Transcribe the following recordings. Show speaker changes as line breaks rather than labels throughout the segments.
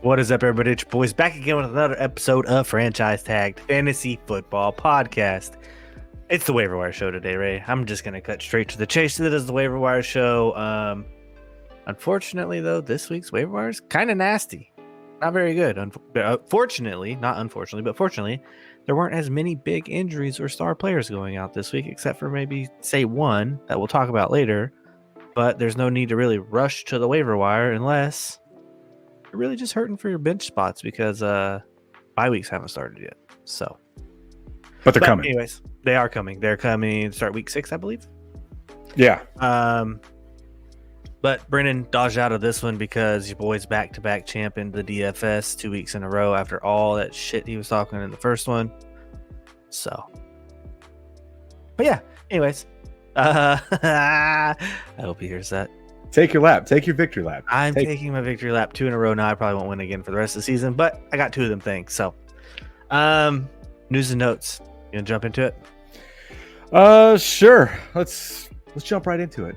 What is up, everybody? It's your boys back again with another episode of Franchise Tagged Fantasy Football Podcast. It's the Waiver Wire Show today, Ray. I'm just going to cut straight to the chase. It is the Waiver Wire Show. Unfortunately, though, this week's Waiver Wire is kind of nasty. Not very good. Fortunately, not unfortunately, but fortunately, there weren't as many big injuries or star players going out this week, except for maybe, say, one that we'll talk about later. But there's no need to really rush to the waiver wire unless you're really just hurting for your bench spots because bye weeks haven't started yet.
But they're coming.
Anyways, they are coming. They're coming to start week 6, I believe.
Yeah.
But Brennan dodged out of this one because your boy's back-to-back champ in the DFS 2 weeks in a row after all that shit he was talking in the first one. But yeah, anyways. I hope he hears that.
Take your lap. Take your victory lap.
I'm taking my victory lap 2 in a row now. I probably won't win again for the rest of the season, but I got 2 of them things. So, news and notes. You gonna jump into it?
Sure. Let's jump right into it.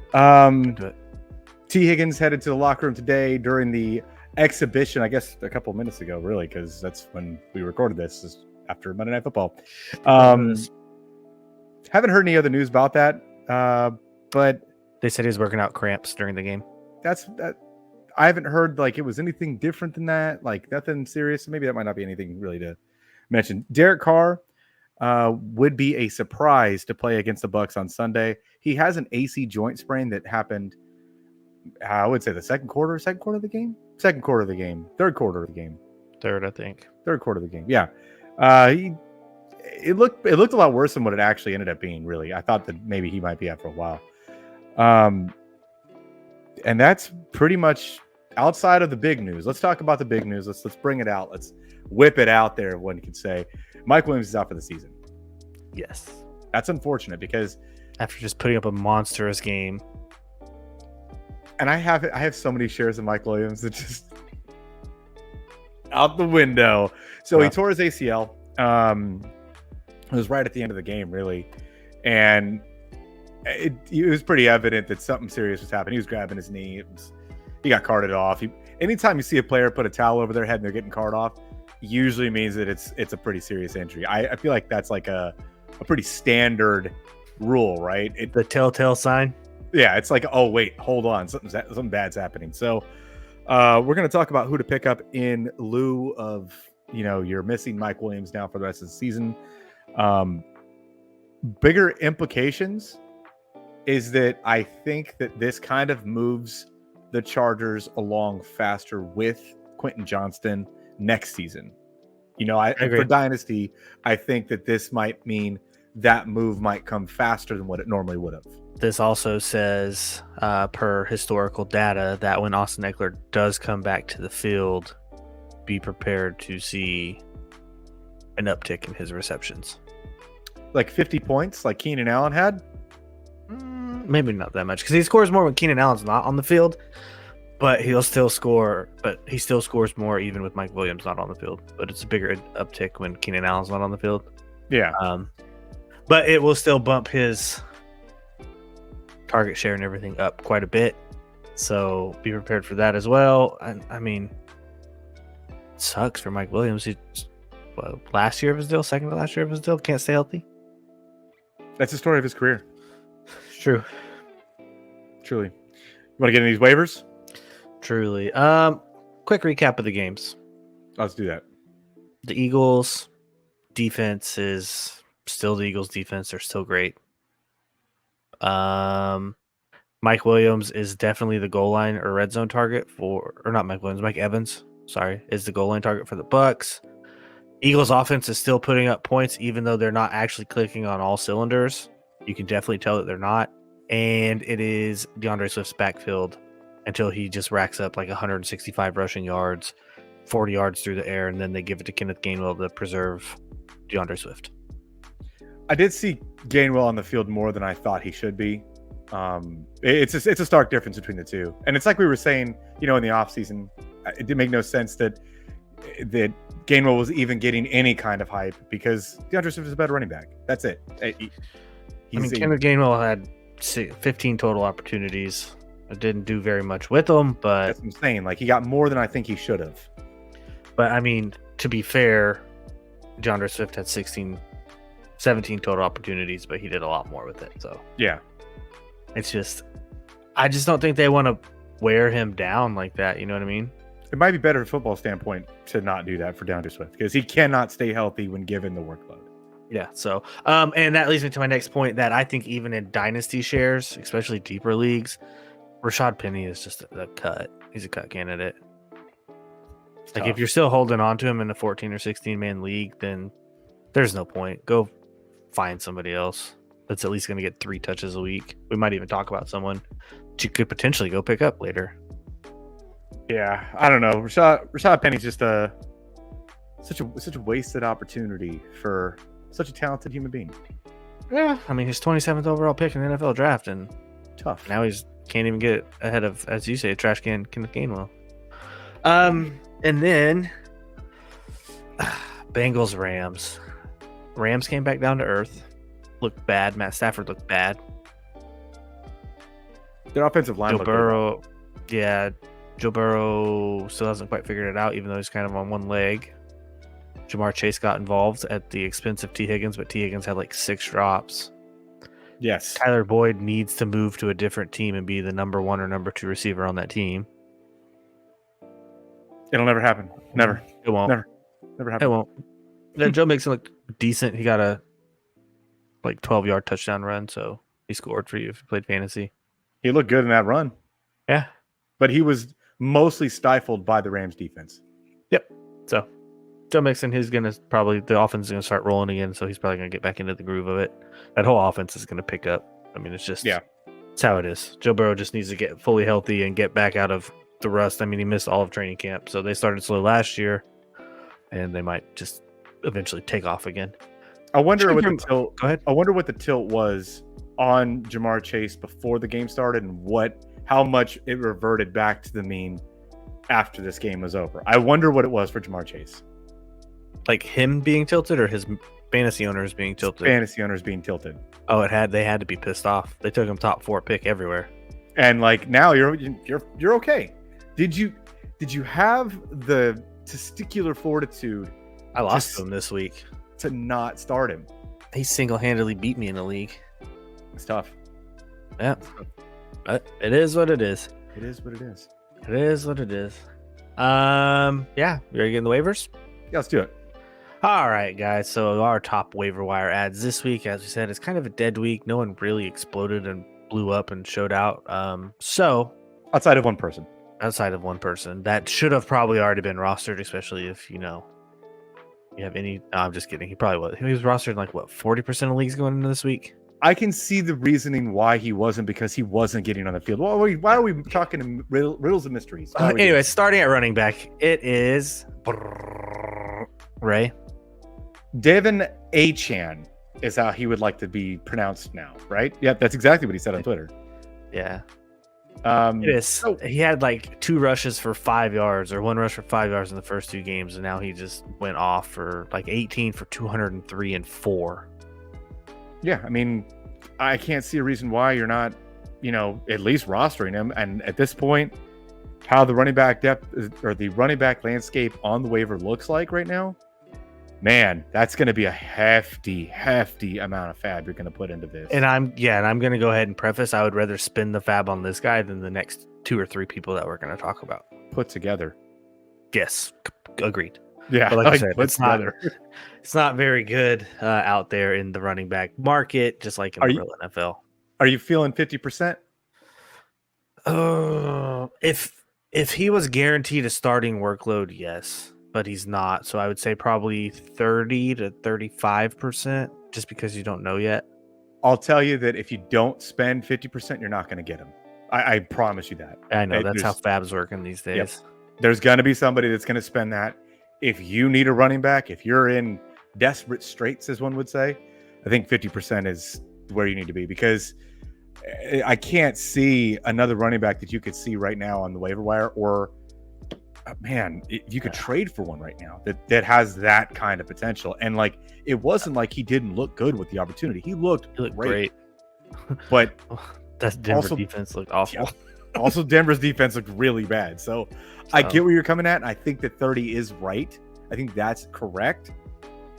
T. Higgins headed to the locker room today during the exhibition. I guess a couple of minutes ago, really, because that's when we recorded this. Is after Monday Night Football. Haven't heard any other news about that. But
they said he was working out cramps during the game.
That I haven't heard like it was anything different than that, like nothing serious. Maybe that might not be anything really to mention. Derek Carr would be a surprise to play against the Bucs on Sunday. He has an AC joint sprain that happened, I would say third quarter of the game.
Third, I think.
Third quarter of the game. Yeah. It looked a lot worse than what it actually ended up being, really. I thought that maybe he might be out for a while. And that's pretty much outside of the big news. Let's talk about the big news. Let's bring it out. Let's whip it out there, one could say. Mike Williams is out for the season.
Yes.
That's unfortunate because
after just putting up a monstrous game.
And I have so many shares of Mike Williams that just out the window. So he tore his ACL. It was right at the end of the game, really. And it was pretty evident that something serious was happening. He was grabbing his knee. He got carted off. Anytime you see a player put a towel over their head and they're getting carted off, usually means that it's a pretty serious injury. I feel like that's like a pretty standard rule, right?
The telltale sign?
Yeah, it's like, oh, wait, hold on. Something bad's happening. So we're going to talk about who to pick up in lieu of, you're missing Mike Williams now for the rest of the season. Bigger implications is that I think that this kind of moves the Chargers along faster with Quentin Johnston next season. I agree. For Dynasty, I think that this might mean that move might come faster than what it normally would have.
This also says, per historical data, that when Austin Eckler does come back to the field, be prepared to see an uptick in his receptions.
Like 50 points, like Keenan Allen had?
Maybe not that much, because he scores more when Keenan Allen's not on the field, but he'll still score. But he still scores more even with Mike Williams not on the field. But it's a bigger uptick when Keenan Allen's not on the field.
Yeah.
But it will still bump his target share and everything up quite a bit. So be prepared for that as well. I mean, it sucks for Mike Williams. He's last year of his deal, second to last year of his deal, can't stay healthy.
That's the story of his career.
It's true.
Truly. You want to get into these waivers?
Truly. Quick recap of the games.
Let's do that.
The Eagles defense is still the Eagles defense. They're still great. Mike Williams is definitely the goal line or red zone target Mike Evans, is the goal line target for the Bucs. Eagles offense is still putting up points, even though they're not actually clicking on all cylinders. You can definitely tell that they're not. And it is DeAndre Swift's backfield until he just racks up like 165 rushing yards, 40 yards through the air, and then they give it to Kenneth Gainwell to preserve DeAndre Swift.
I did see Gainwell on the field more than I thought he should be. It's a stark difference between the two. And it's like we were saying, in the offseason, it did make no sense that Gainwell was even getting any kind of hype because DeAndre Swift is a better running back. That's it.
Kenneth Gainwell had 15 total opportunities. I didn't do very much with them, but
that's what I'm saying. Like, he got more than I think he should have.
But I mean, to be fair, DeAndre Swift had 17 total opportunities, but he did a lot more with it. So
yeah,
it's just, I just don't think they want to wear him down like that. You know what I mean?
it might be better from a football standpoint to not do that for DeAndre Swift because he cannot stay healthy when given the workload.
Yeah. So, and that leads me to my next point that I think even in dynasty shares, especially deeper leagues, Rashad Penny is just a cut. He's a cut candidate. Like if you're still holding on to him in a 14 or 16 man league, then there's no point. Go find somebody else that's at least going to get 3 touches a week. We might even talk about someone that you could potentially go pick up later.
Yeah, I don't know. Rashad Penny's just such a wasted opportunity for such a talented human being.
Yeah, I mean, his 27th overall pick in the NFL draft, and
tough.
Now he's can't even get ahead of, as you say, a trash can Gainwell. And then Bengals Rams. Rams came back down to earth. Looked bad. Matt Stafford looked bad.
Their offensive line.
Joe Burrow, yeah. Joe Burrow still hasn't quite figured it out, even though he's kind of on one leg. Jamar Chase got involved at the expense of T. Higgins, but T. Higgins had like 6 drops.
Yes.
Tyler Boyd needs to move to a different team and be the number 1 or number 2 receiver on that team.
It'll never happen. Never.
It won't.
Never happen.
It won't. Then Joe Mixon looked decent. He got a 12-yard touchdown run, so he scored for you if you played fantasy.
He looked good in that run.
Yeah.
But he was mostly stifled by the Rams defense.
Yep. So Joe Mixon, the offense is going to start rolling again, so he's probably going to get back into the groove of it. That whole offense is going to pick up. I mean, it's how it is. Joe Burrow just needs to get fully healthy and get back out of the rust. I mean, he missed all of training camp, so they started slow last year, and they might just eventually take off again.
I wonder what the tilt.
Go ahead.
I wonder what the tilt was on Jamar Chase before the game started, and how much it reverted back to the mean after this game was over. I wonder what it was for Jamar Chase.
Like him being tilted, or his fantasy owners being tilted?
Fantasy owners being tilted.
Oh, they had to be pissed off. They took him top 4 pick everywhere.
And like now you're okay. Did you have the testicular fortitude?
I lost him this week
to not start him.
He single-handedly beat me in the league.
It's tough.
Yeah, but it is what it is.
It is what it is.
It is what it is. Yeah, you ready to get in the waivers?
Yeah, let's do it.
All right, guys. So our top waiver wire ads this week, as we said, it's kind of a dead week. No one really exploded and blew up and showed out. So
outside of one person
that should have probably already been rostered, especially if you have any. No, I'm just kidding. He probably was. He was rostered in 40% of leagues going into this week.
I can see the reasoning why he wasn't, because he wasn't getting on the field. Why are we talking riddles and mysteries?
Anyway, starting at running back, it is Ray.
Devin Achane is how he would like to be pronounced now, right? Yep, that's exactly what he said on Twitter.
Yeah. It is. He had 2 rushes for 5 yards, or 1 rush for 5 yards in the first 2 games, and now he just went off for 18 for 203 and 4.
Yeah, I mean, I can't see a reason why you're not, at least rostering him. And at this point, how the running back depth or the running back landscape on the waiver looks like right now, man, that's going to be a hefty amount of FAAB you're going to put into this.
And I'm going to go ahead and preface, I would rather spend the FAAB on this guy than the next 2 or 3 people that we're going to talk about.
Put together.
Yes, agreed.
Yeah,
but like I said, it's not very good out there in the running back market, just like in the real NFL.
Are you feeling 50%?
If he was guaranteed a starting workload, yes, but he's not. So I would say probably 30 to 35%, just because you don't know yet.
I'll tell you that if you don't spend 50%, you're not going to get him. I promise you that.
I know that's how FAAB's working these days.
Yep. There's going to be somebody that's going to spend that. If you need a running back, if you're in desperate straits, as one would say, I think 50% is where you need to be, because I can't see another running back that you could see right now on the waiver wire, or you could trade for one right now that has that kind of potential. And it wasn't like he didn't look good with the opportunity. He looked great. But
that Denver defense looked awful.
Also, Denver's defense looked really bad. So I get where you're coming at. And I think that 30 is right. I think that's correct.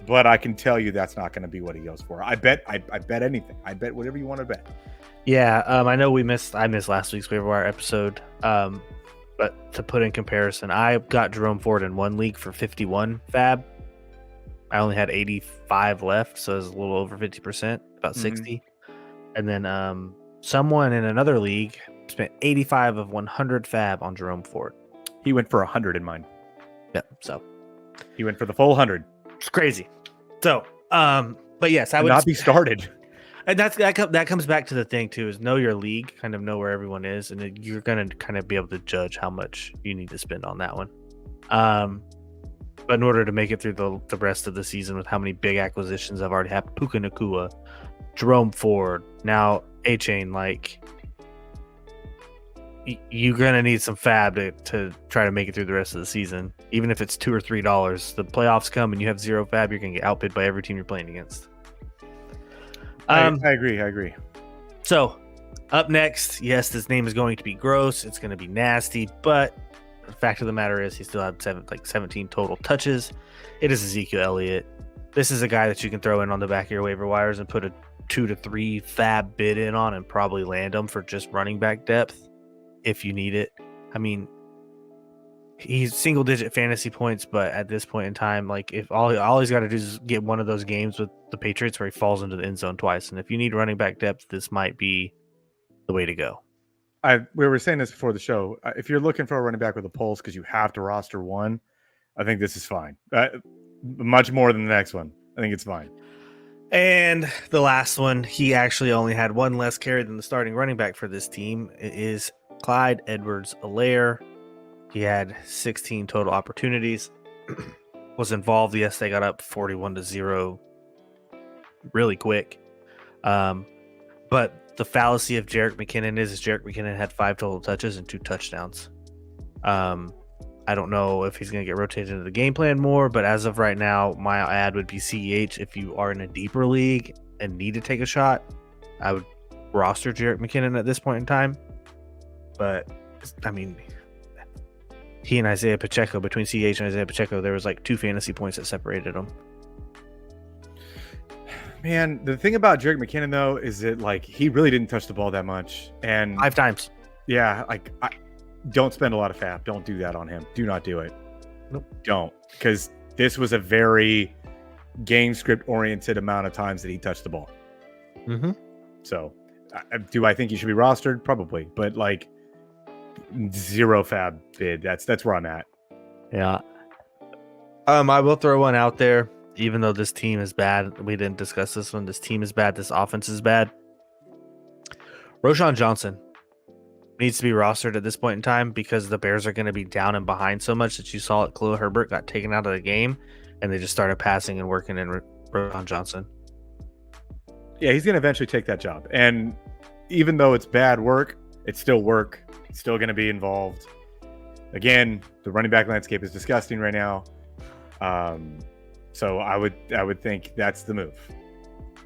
But I can tell you that's not going to be what he goes for. I bet anything. I bet whatever you want to bet.
Yeah, I know I missed last week's waiver wire episode. But to put in comparison, I got Jerome Ford in one league for 51 FAAB. I only had 85 left, so it was a little over 50%, about 60. And then someone in another league spent 85 of 100 FAAB on Jerome Ford.
He went for 100 in mine.
Yep. So
he went for the full 100.
It's crazy. So, but yes, I would
not be started.
And that comes back to the thing too, is know your league, kind of know where everyone is, and you're gonna kind of be able to judge how much you need to spend on that one. But in order to make it through the rest of the season with how many big acquisitions I've already had, Puka Nacua, Jerome Ford, now A-Chain, like you're gonna need some FAAB to try to make it through the rest of the season, even if it's $2 or $3. The playoffs come and you have 0 FAAB, you're gonna get outbid by every team you're playing against.
I agree.
So, up next, yes, this name is going to be gross. It's going to be nasty, but the fact of the matter is he still had 17 total touches. It is Ezekiel Elliott. This is a guy that you can throw in on the back of your waiver wires and put a 2 to 3 FAAB bid in on and probably land him for just running back depth if you need it. I mean, he's single-digit fantasy points, but at this point in time, like if all he's got to do is get one of those games with the Patriots where he falls into the end zone twice, and if you need running back depth, this might be the way to go.
We were saying this before the show. If you're looking for a running back with a pulse because you have to roster one, I think this is fine. Much more than the next one. I think it's fine.
And the last one, he actually only had one less carry than the starting running back for this team. It is Clyde Edwards-Helaire. He had 16 total opportunities, was involved. Yes, they got up 41-0 really quick. But the fallacy of Jerick McKinnon is Jerick McKinnon had 5 total touches and 2 touchdowns. I don't know if he's going to get rotated into the game plan more, but as of right now, my ad would be CEH. If you are in a deeper league and need to take a shot, I would roster Jerick McKinnon at this point in time. But, I mean, he and Isaiah Pacheco, between CH and Isaiah Pacheco, there was like 2 fantasy points that separated them.
Man, the thing about Jerick McKinnon, though, is that like he really didn't touch the ball that much. And
5 times.
Yeah, like don't spend a lot of FAAB. Don't do that on him. Do not do it.
Nope.
Don't. Because this was a very game script oriented amount of times that he touched the ball.
Mm-hmm.
So do I think he should be rostered? Probably. But like 0 FAAB bid. That's where I'm at.
Yeah. I will throw one out there, even though this team is bad. We didn't discuss this one. This team is bad. This offense is bad. Roschon Johnson needs to be rostered at this point in time because the Bears are going to be down and behind so much that you saw it. Khalil Herbert got taken out of the game, and they just started passing and working in Roschon Johnson.
Yeah, he's going to eventually take that job. And even though it's bad work, it's still work. It's still going to be involved. Again, the running back landscape is disgusting right now. So I would think that's the move.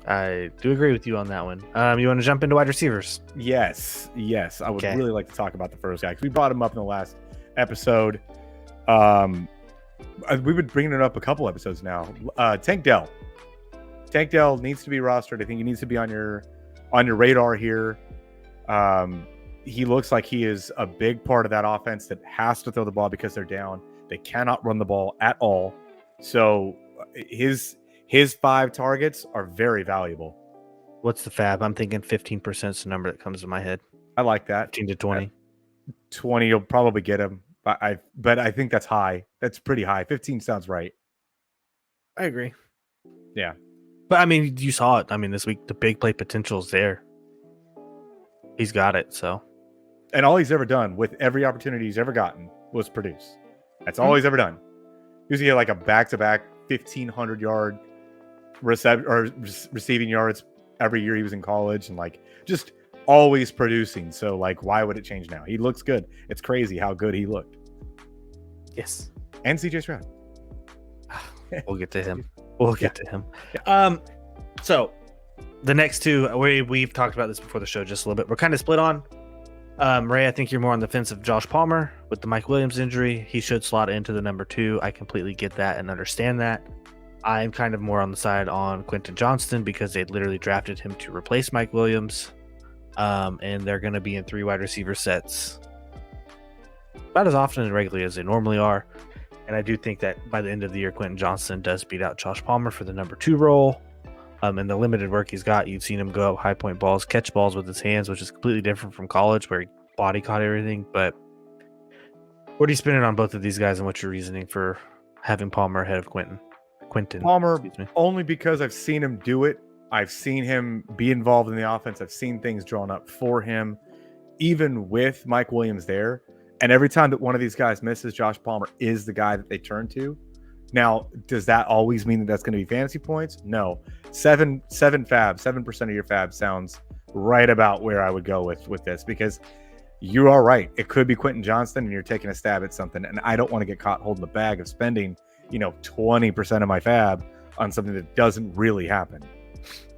I do agree with you on that one. You want to jump into wide receivers?
Yes. I would really like to talk about the first guy because we brought him up in the last episode. We've been bringing it up a couple episodes now. Tank Dell. Tank Dell needs to be rostered. I think he needs to be on your radar here. He looks like he is a big part of that offense that has to throw the ball because they're down. They cannot run the ball at all. So his 5 targets are very valuable.
What's the FAAB? I'm thinking 15% is the number that comes to my head.
I like that.
15 to 20.
20, you'll probably get him. But I think that's high. That's pretty high. 15 sounds right.
I agree.
Yeah.
But, I mean, you saw it. I mean, this week, the big play potential is there. He's got it, so.
And all he's ever done with every opportunity he's ever gotten was produce. That's all he's ever done. Usually get like a back-to-back 1,500-yard receiving yards every year he was in college and like just always producing. So like, why would it change now? He looks good. It's crazy how good he looked.
Yes.
And CJ Stroud.
We'll get to him. Yeah. So the next 2, we've talked about this before the show just a little bit. We're kind of split on. Ray, I think you're more on the fence of Josh Palmer with the Mike Williams injury. He should slot into the number 2. I completely get that and understand that. I'm kind of more on the side on Quentin Johnston because they literally drafted him to replace Mike Williams. And they're going to be in 3 wide receiver sets about as often and regularly as they normally are. And I do think that by the end of the year, Quentin Johnston does beat out Josh Palmer for the number 2 role. And the limited work he's got, you've seen him go up high point balls, catch balls with his hands, which is completely different from college where he body caught everything. But what are you spending on both of these guys, and what's your reasoning for having Palmer ahead of Quentin
Palmer, only because I've seen him do it. I've seen him be involved in the offense. I've seen things drawn up for him, even with Mike Williams there. And every time that one of these guys misses, Josh Palmer is the guy that they turn to. Now, does that always mean that that's going to be fantasy points? No. 7% of your FAAB sounds right about where I would go with this, because you are right. It could be Quentin Johnston and you're taking a stab at something. And I don't want to get caught holding the bag of spending, 20% of my FAAB on something that doesn't really happen.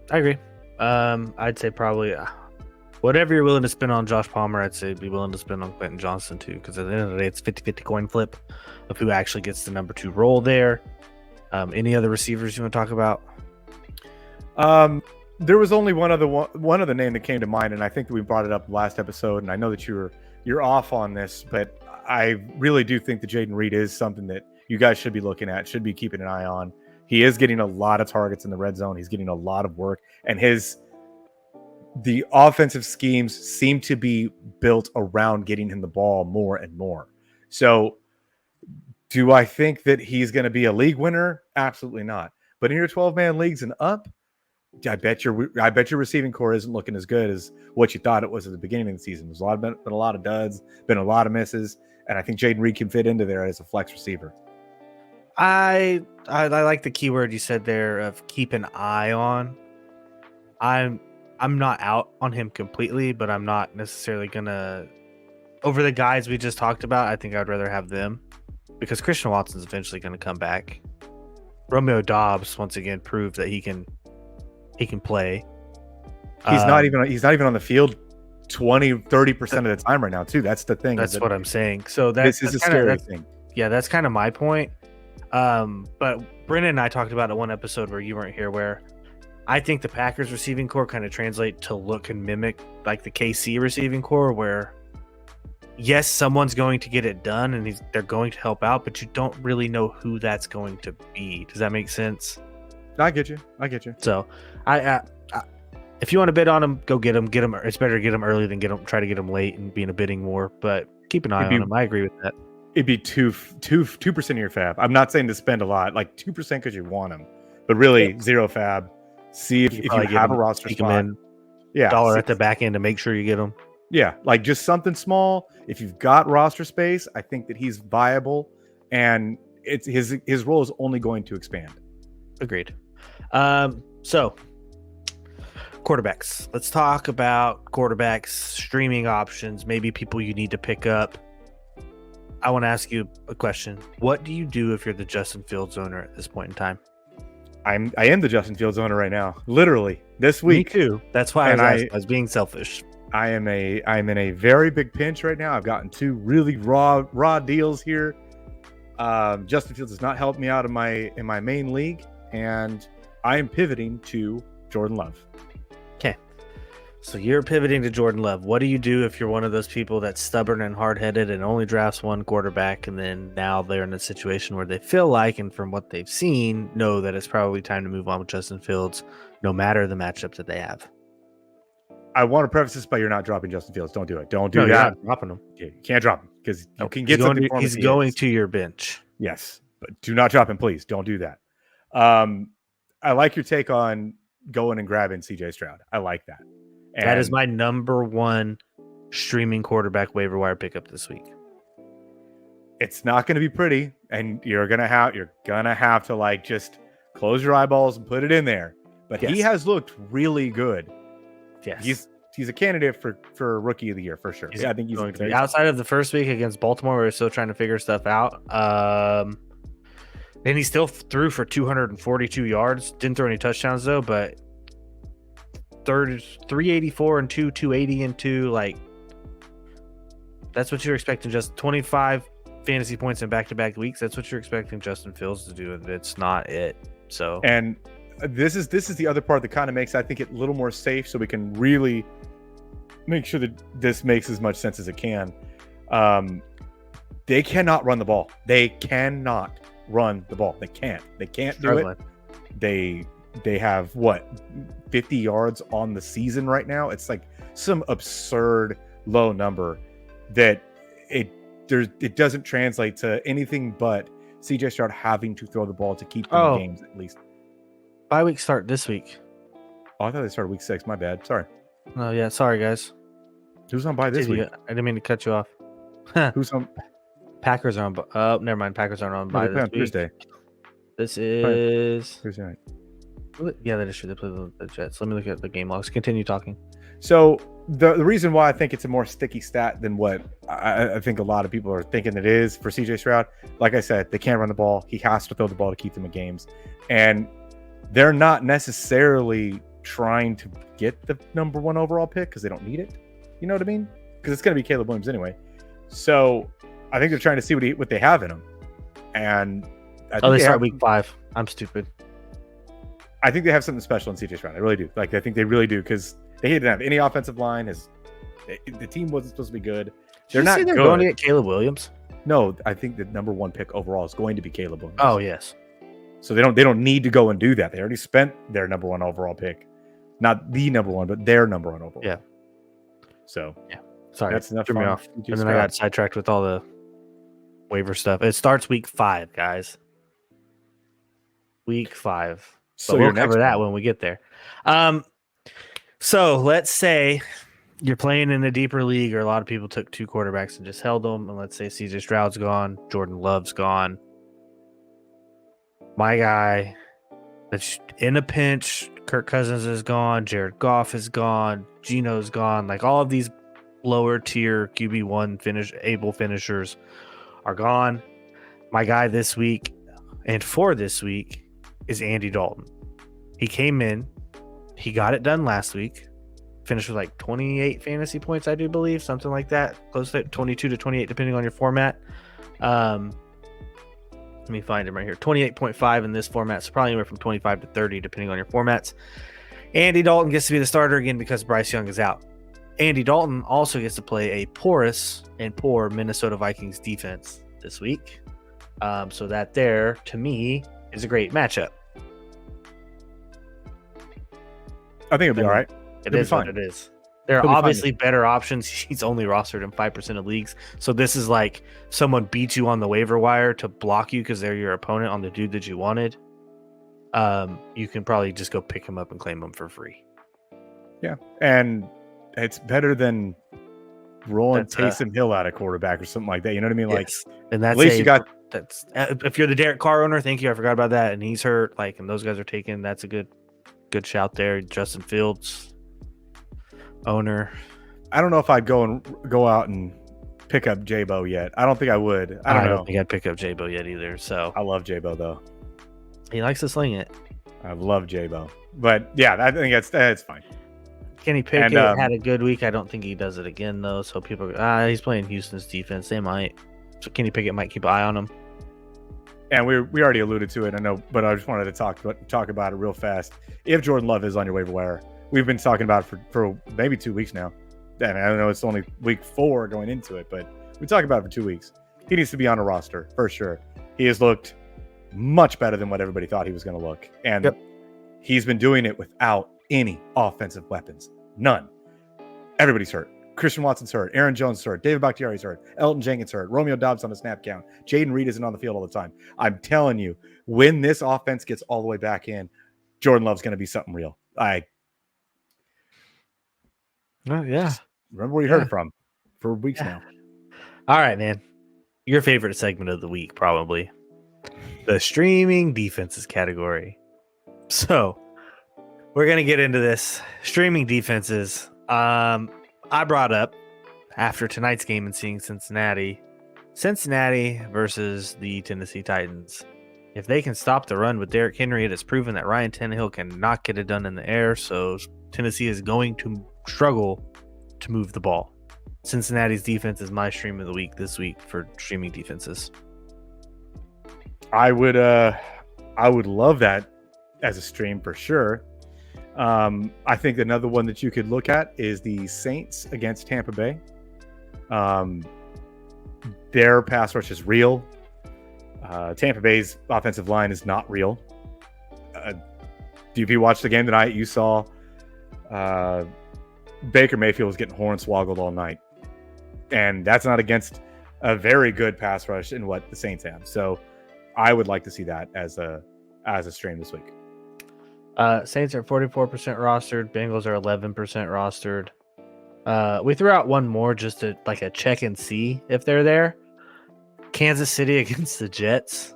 I agree. I'd say probably whatever you're willing to spend on Josh Palmer, I'd say be willing to spend on Quentin Johnston too, because at the end of the day, it's 50-50 coin flip of who actually gets the number 2 role there. Any other receivers you want to talk about?
There was only one other name that came to mind, and I think that we brought it up last episode, and I know that you're off on this, but I really do think that Jaden Reed is something that you guys should be looking at, should be keeping an eye on. He is getting a lot of targets in the red zone. He's getting a lot of work, and the offensive schemes seem to be built around getting him the ball more and more. So do I think that he's going to be a league winner? Absolutely not. But in your 12-man leagues and up, I bet your receiving core isn't looking as good as what you thought it was at the beginning of the season. There's been a lot of duds, been a lot of misses, and I think Jaden Reed can fit into there as a flex receiver.
I like the keyword you said there of keep an eye on. I'm not out on him completely, but I'm not necessarily gonna over the guys we just talked about. I think I'd rather have them because Christian Watson's eventually going to come back. Romeo Doubs once again proved that he can play.
He's not even on the field 20-30% of the time right now too. That's the thing.
That's what I'm saying. So
this is a scary thing.
Yeah, that's kind of my point. But Brennan and I talked about it one episode where you weren't here, where I think the Packers receiving core kind of translate to look and mimic like the KC receiving core, where yes, someone's going to get it done and they're going to help out, but you don't really know who that's going to be. Does that make sense?
I get you.
So I if you want to bid on them, go get them. It's better to get them early than try to get them late and be in a bidding war, but keep an eye on them. I agree with that.
It'd be 2% of your FAAB. I'm not saying to spend a lot, like 2% because you want them, but really zero FAAB. See if you have a roster spot.
Yeah, $1 at the back end to make sure you get them.
Yeah, like just something small. If you've got roster space, I think that he's viable, and it's his role is only going to expand.
Agreed. So quarterbacks. Let's talk about quarterbacks, streaming options, maybe people you need to pick up. I want to ask you a question. What do you do if you're the Justin Fields owner at this point in time?
I am the Justin Fields owner right now, literally this week.
Me too. That's why I was being selfish.
I'm in a very big pinch right now. I've gotten 2 really raw deals here. Justin Fields has not helped me out in my main league, and I am pivoting to Jordan Love.
Okay. So you're pivoting to Jordan Love. What do you do if you're one of those people that's stubborn and hard-headed and only drafts one quarterback, and then now they're in a situation where they feel like, and from what they've seen, know that it's probably time to move on with Justin Fields, no matter the matchup that they have?
I want to preface this by you're not dropping Justin Fields. Don't do it. Don't do that.
You're not dropping him.
You can't drop him because you can get something for him.
He's going to your bench.
Yes, but do not drop him, please. Don't do that. I like your take on going and grabbing CJ Stroud. I like that. And
that is my number 1 streaming quarterback waiver wire pickup this week.
It's not going to be pretty, and you're gonna have to like just close your eyeballs and put it in there. But yes, he has looked really good.
Yes,
he's a candidate for rookie of the year for sure. Yeah, I think he's
going to be. Outside of the first week against Baltimore, where we're still trying to figure stuff out. And he still threw for 242 yards. Didn't throw any touchdowns though, but 384 and 280 and 2. Like That's what you're expecting. Just 25 fantasy points in back-to-back weeks. That's what you're expecting Justin Fields to do, and it's not it. So,
and this is the other part that kind of makes, I think, it a little more safe, so we can really make sure that this makes as much sense as it can. They cannot run the ball. They cannot run the ball. They can't do it. They have what, 50 yards on the season right now. It's like some absurd low number that it doesn't translate to anything but CJ Stroud having to throw the ball to keep them in games at least.
Bye week start this week.
Oh, I thought they started week 6. My bad. Sorry.
Oh yeah, sorry guys.
Who's on bye this week?
I didn't mean to cut you off.
Who's on?
Packers are on. Oh, never mind. Packers aren't on bye this week.
Thursday.
This is
Thursday night.
Yeah, that is true. They play the Jets. Let me look at the game logs. Continue talking.
So the reason why I think it's a more sticky stat than what I think a lot of people are thinking it is for CJ Stroud, like I said, they can't run the ball. He has to throw the ball to keep them in games. And they're not necessarily trying to get the number 1 overall pick because they don't need it. You know what I mean? Because it's going to be Caleb Williams anyway. So I think they're trying to see what they have in him. And
they start week 5. I'm stupid.
I think they have something special in CJ Stroud. I really do. I think they really do, because they didn't have any offensive line. The team wasn't supposed to be good. They're not good.
Going to get Caleb Williams.
No, I think the number 1 pick overall is going to be Caleb Williams.
Oh yes.
So they don't need to go and do that. They already spent their number 1 overall pick, not the number 1, but their number 1 overall.
Yeah.
So
yeah, sorry,
that's enough.
Threw me off, and then I got sidetracked with all the waiver stuff. It starts week 5, guys. Week 5. So we'll cover that when we get there. So let's say you're playing in a deeper league, or a lot of people took 2 quarterbacks and just held them. And let's say CJ Stroud's gone, Jordan Love's gone. My guy that's in a pinch, Kirk Cousins is gone, Jared Goff is gone, Geno's gone. Like all of these lower tier QB1 able finishers are gone. My guy this week and for this week is Andy Dalton. He came in, he got it done last week, finished with like 28 fantasy points, I do believe, something like that, close to 22 to 28 depending on your format. Let me find him right here. 28.5 in this format, so probably anywhere from 25 to 30 depending on your formats. Andy Dalton gets to be the starter again because Bryce Young is out. Andy Dalton also gets to play a porous and poor Minnesota Vikings defense this week. So that there, to me, is a great matchup.
I think it'll be all right.
It is what it is. There are obviously better options. He's only rostered in 5% of leagues. So this is like someone beats you on the waiver wire to block you because they're your opponent on the dude that you wanted. You can probably just go pick him up and claim him for free. Yeah.
And it's better than rolling Taysom Hill out of quarterback or something like that. You know what I mean?
Yes. Like, and that's
at least you got
that's if you're the Derek Carr owner, thank you. I forgot about that. And he's hurt, like, and those guys are taken. That's a good shout there. Justin Fields owner.
I don't know if I'd go out and pick up J-Bo yet. I don't think I would. I don't
think I'd pick up J-Bo yet either. So
I love J-Bo though.
He likes to sling it.
I love J-Bo. But yeah, I think that's fine.
Kenny Pickett had a good week. I don't think he does it again though. So people he's playing Houston's defense. They might. So Kenny Pickett might keep an eye on him.
And we already alluded to it, I know, but I just wanted to talk about it real fast. If Jordan Love is on your waiver wire, we've been talking about it for maybe 2 weeks now. And I know it's only week 4 going into it, but we talked about it for 2 weeks. He needs to be on a roster for sure. He has looked much better than what everybody thought he was going to look. And he's been doing it without any offensive weapons. None. Everybody's hurt. Christian Watson's hurt. Aaron Jones is hurt. David Bakhtiari's hurt. Elton Jenkins hurt. Romeo Doubs on the snap count. Jaden Reed isn't on the field all the time. I'm telling you, when this offense gets all the way back in, Jordan Love's going to be something real. Remember where you heard it from for weeks now.
All right, man. Your favorite segment of the week, probably. The streaming defenses category. So, we're going to get into this. Streaming defenses. I brought up, after tonight's game and seeing Cincinnati versus the Tennessee Titans. If they can stop the run with Derrick Henry, it has proven that Ryan Tannehill cannot get it done in the air. So Tennessee is going to struggle to move the ball. Cincinnati's defense is my stream of the week this week for streaming defenses.
I would love that as a stream for sure. I think another one that you could look at is the Saints against Tampa Bay. Their pass rush is real. Tampa Bay's offensive line is not real. If you watched the game tonight, you saw Baker Mayfield was getting hornswoggled all night. And that's not against a very good pass rush in what the Saints have. So I would like to see that as a stream this week.
Saints are 44% rostered. Bengals are 11% rostered. We threw out one more just to like a check and see if they're there. Kansas City against the Jets.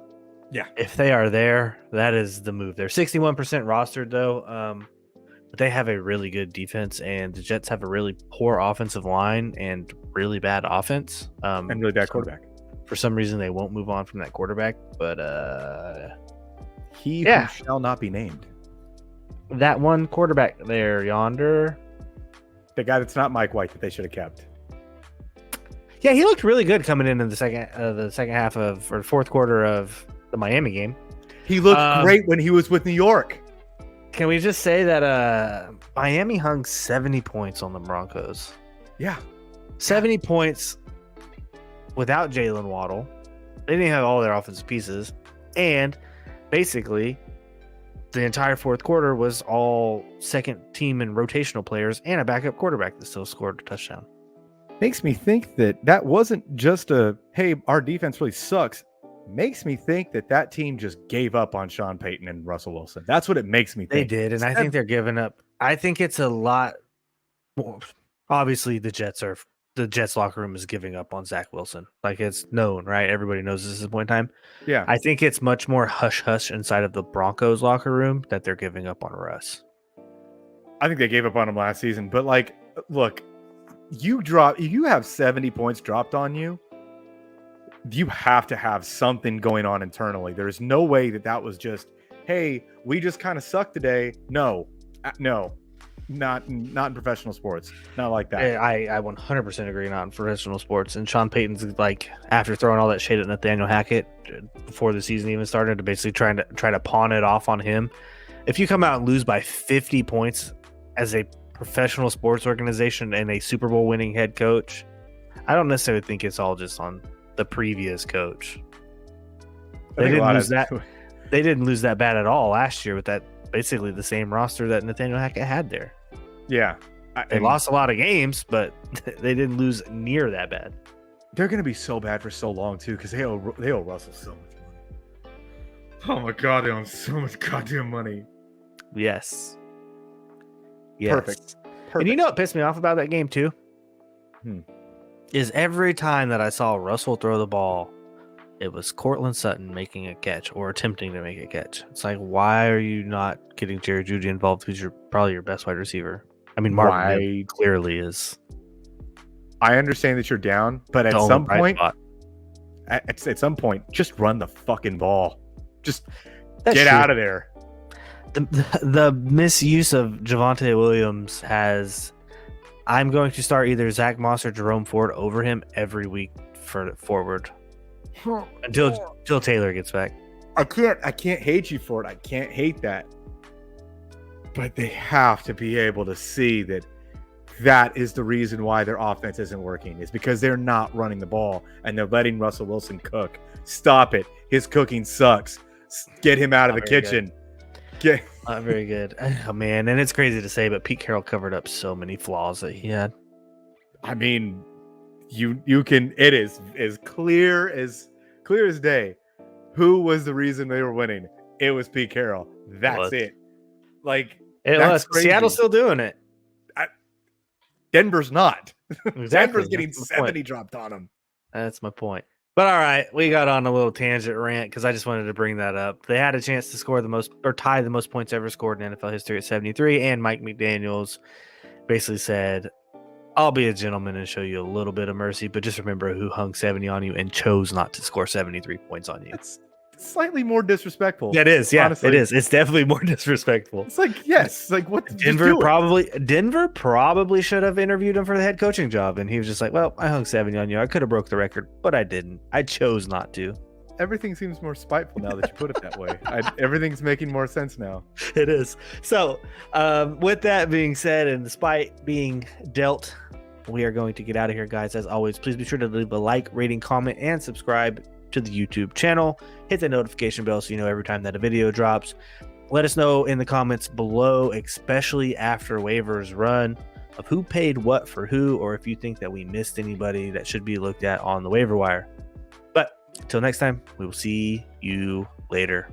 Yeah.
If they are there, that is the move. They're 61% rostered though. But they have a really good defense, and the Jets have a really poor offensive line and really bad offense.
And really bad quarterback.
For some reason, they won't move on from that quarterback. But
he who shall not be named.
That one quarterback there, yonder.
The guy that's not Mike White that they should have kept.
Yeah, he looked really good coming in the second half of or fourth quarter of the Miami game.
He looked great when he was with New York.
Can we just say that Miami hung 70 points on the Broncos?
Yeah.
70 points without Jalen Waddle. They didn't have all their offensive pieces. And basically, the entire fourth quarter was all second team and rotational players and a backup quarterback that still scored a touchdown.
Makes me think that wasn't just hey, our defense really sucks. Makes me think that team just gave up on Sean Payton and Russell Wilson. That's what it makes me think.
They did, and I think they're giving up. I think it's a lot more. Obviously, the Jets locker room is giving up on Zach Wilson. Like, it's known, right? Everybody knows this is the point in time.
Yeah.
I think it's much more hush-hush inside of the Broncos locker room that they're giving up on Russ.
I think they gave up on him last season, but like, look, you have 70 points dropped on you. You have to have something going on internally. There's no way that was just, hey, we just kind of suck today. No, not in professional sports. Not like that.
I 100% agree. Not in professional sports. And Sean Payton's like, after throwing all that shade at Nathaniel Hackett before the season even started, to basically try to pawn it off on him. If you come out and lose by 50 points as a professional sports organization and a Super Bowl winning head coach, I don't necessarily think it's all just on the previous coach. They didn't lose that bad at all last year with that basically the same roster that Nathaniel Hackett had there.
Yeah.
They lost a lot of games, but they didn't lose near that bad.
They're going to be so bad for so long too, because they owe Russell so much money. Oh my God, they owe so much goddamn money.
Yes.
Perfect.
And you know what pissed me off about that game too? Is every time that I saw Russell throw the ball, it was Cortland Sutton making a catch or attempting to make a catch. It's like, why are you not getting Jerry Jeudy involved, who's probably your best wide receiver? I mean, Martin clearly is.
I understand that you're down, but at some point, just run the fucking ball. Just get out of there.
The misuse of Javonte Williams has. I'm going to start either Zach Moss or Jerome Ford over him every week forward until Taylor gets back.
I can't hate you for it. I can't hate that. But they have to be able to see that is the reason why their offense isn't working. It's because they're not running the ball and they're letting Russell Wilson cook. Stop it. His cooking sucks. Get him out of the kitchen.
Not very good. Oh, man. And it's crazy to say, but Pete Carroll covered up so many flaws that he had.
I mean, you can, it is as clear as day. Who was the reason they were winning? It was Pete Carroll. That's it. Like, that's crazy.
Seattle's still doing it.
Denver's not.
Exactly.
Denver's getting 70 dropped on them.
That's my point. But all right, we got on a little tangent rant because I just wanted to bring that up. They had a chance to score the most or tie the most points ever scored in NFL history at 73, and Mike McDaniels basically said, I'll be a gentleman and show you a little bit of mercy, but just remember who hung 70 on you and chose not to score 73 points on you.
slightly more disrespectful.
That is, yeah,
honestly.
it is. It's definitely more disrespectful.
It's like, yes, like what?
Denver probably should have interviewed him for the head coaching job, and he was just like, "Well, I hung 70 on you. I could have broke the record, but I didn't. I chose not to."
Everything seems more spiteful now that you put it that way. Everything's making more sense now.
It is. So, with that being said, and despite being dealt, we are going to get out of here, guys. As always, please be sure to leave a like, rating, comment, and subscribe to the YouTube channel. Hit the notification bell so you know every time that a video drops. Let us know in the comments below, especially after waivers run, of who paid what for who, or if you think that we missed anybody that should be looked at on the waiver wire. But until next time, we will see you later.